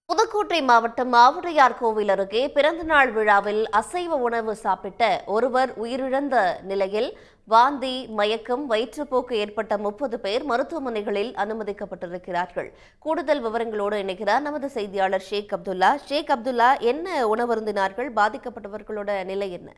புதுக்கோட்டை மாவட்டம் ஆவுடையார் கோவில் அருகே பிறந்தநாள் விழாவில் அசைவ உணவு சாப்பிட்ட ஒருவர் உயிரிழந்த நிலையில் வாந்தி, மயக்கம், வயிற்றுப்போக்கு ஏற்பட்ட 30 பேர் மருத்துவமனைகளில் அனுமதிக்கப்பட்டிருக்கிறார்கள். கூடுதல் விவரங்களோடு இணைக்கிறார் நமது செய்தியாளர் ஷேக் அப்துல்லா. என்ன உணவருந்தினார்கள்? பாதிக்கப்பட்டவர்களோட நிலை என்ன?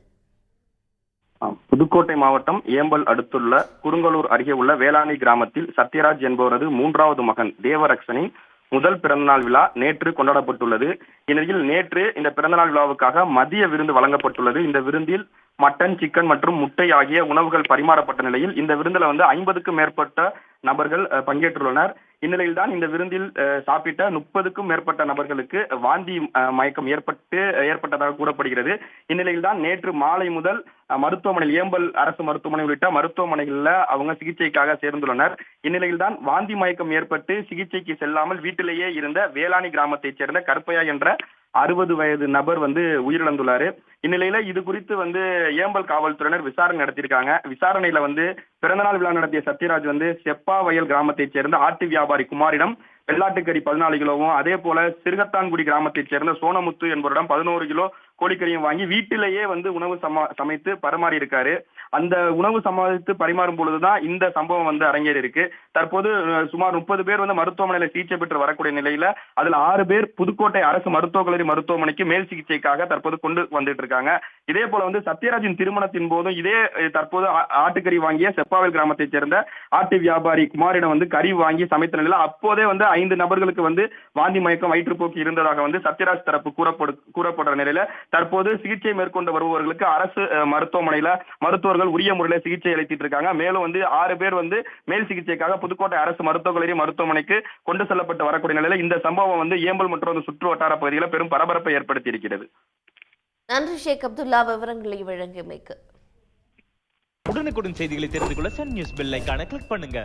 புதுக்கோட்டை மாவட்டம் ஏம்பல் அடுத்துள்ள குருங்கலூர் அருகே உள்ள வேளாணி கிராமத்தில் சத்யராஜ் என்பவரது 3வது மகன் தேவரக்ஷனின் முதல் பிறந்தநாள் விழா நேற்று கொண்டாடப்பட்டுள்ளது. இந்நிலையில் நேற்று இந்த பிறந்தநாள் விழாவுக்காக மதிய விருந்து வழங்கப்பட்டுள்ளது. இந்த விருந்தில் மட்டன், சிக்கன் மற்றும் முட்டை ஆகிய உணவுகள் பரிமாறப்பட்ட நிலையில் இந்த விருந்தில் 50க்கும் மேற்பட்ட நபர்கள் பங்கேற்றுள்ளனர். இந்நிலையில் தான் இந்த விருந்தில் சாப்பிட்ட 30க்கும் மேற்பட்ட நபர்களுக்கு வாந்தி, மயக்கம் ஏற்பட்டதாக கூறப்படுகிறது. இந்நிலையில் தான் நேற்று மாலை முதல் மருத்துவமனையில் ஏம்பல் அரசு மருத்துவமனை உள்ளிட்ட மருத்துவமனைகளில் அவங்க சிகிச்சைக்காக சேர்ந்துள்ளனர். இந்நிலையில் தான் வாந்தி மயக்கம் ஏற்பட்டு சிகிச்சைக்கு செல்லாமல் வீட்டிலேயே இருந்த வேளாணி கிராமத்தைச் சேர்ந்த கருப்பையா என்ற 60 வயது நபர் உயிரிழந்துள்ளாரு. இந்நிலையில இது குறித்து ஏம்பல் காவல்துறையினர் விசாரணை நடத்தியிருக்காங்க. விசாரணையில பிறந்தநாள் விழா நடத்திய சத்யராஜ் செப்பாவயல் கிராமத்தைச் சேர்ந்த ஆட்டு வியாபாரி குமாரிடம் வெள்ளாட்டுக்கறி 14 கிலோவும், அதே போல சிறுகத்தான்குடி கிராமத்தைச் சேர்ந்த சோனமுத்து என்பவரிடம் 11 கிலோ கோழிக்கறியும் வாங்கி வீட்டிலேயே உணவு சமைத்து பரிமாறி இருக்காரு. அந்த உணவு சமைத்து பரிமாறும் பொழுதுதான் இந்த சம்பவம் அரங்கேறி இருக்கு. தற்போது சுமார் 30 பேர் மருத்துவமனையில சிகிச்சை பெற்று வரக்கூடிய நிலையில அதுல 6 பேர் புதுக்கோட்டை அரசு மருத்துவக் கல்லூரி மருத்துவமனைக்கு மேல் சிகிச்சைக்காக தற்போது கொண்டு வந்துட்டு இருக்காங்க. இதே போல சத்யராஜின் திருமணத்தின் போதும் தற்போது ஆட்டுக்கறி வாங்கிய செப்பாவயல் கிராமத்தைச் சேர்ந்த ஆட்டு வியாபாரி குமாரிடம் கறி வாங்கி சமைத்த நிலையில அப்போதே 5 நபர்களுக்கு வாந்தி, மயக்கம், வயிற்றுப்போக்கு இருந்ததாக சத்யராஜ் தரப்பு கூறப்படுற நிலையில தற்போது சிகிச்சை மேற்கொண்டு வருபவர்களுக்கு அரசு மருத்துவமனையில மருத்துவர்கள் உரிய முறையில சிகிச்சை அளித்திட்டு இருக்காங்க. மேலும் 6 பேர் மேல் சிகிச்சைக்காக புதுக்கோட்டை அரசு மருத்துவக் கல்லூரி மருத்துவமனைக்கு கொண்டு செல்லப்பட்டு வரக்கூடிய நிலையில இந்த சம்பவம் ஏம்பல் மற்றும் சுற்று வட்டார பகுதியில் பெரும் பரபரப்பை ஏற்படுத்தி இருக்கிறது. நன்றி ஷேக் அப்துல்லா, விவரங்களை வழங்கியமைக்கு. உடனுக்குடன் செய்திகளை தெரிந்து கொள்ள சன் நியூஸ் பெல் ஐகானை கிளிக் பண்ணுங்க.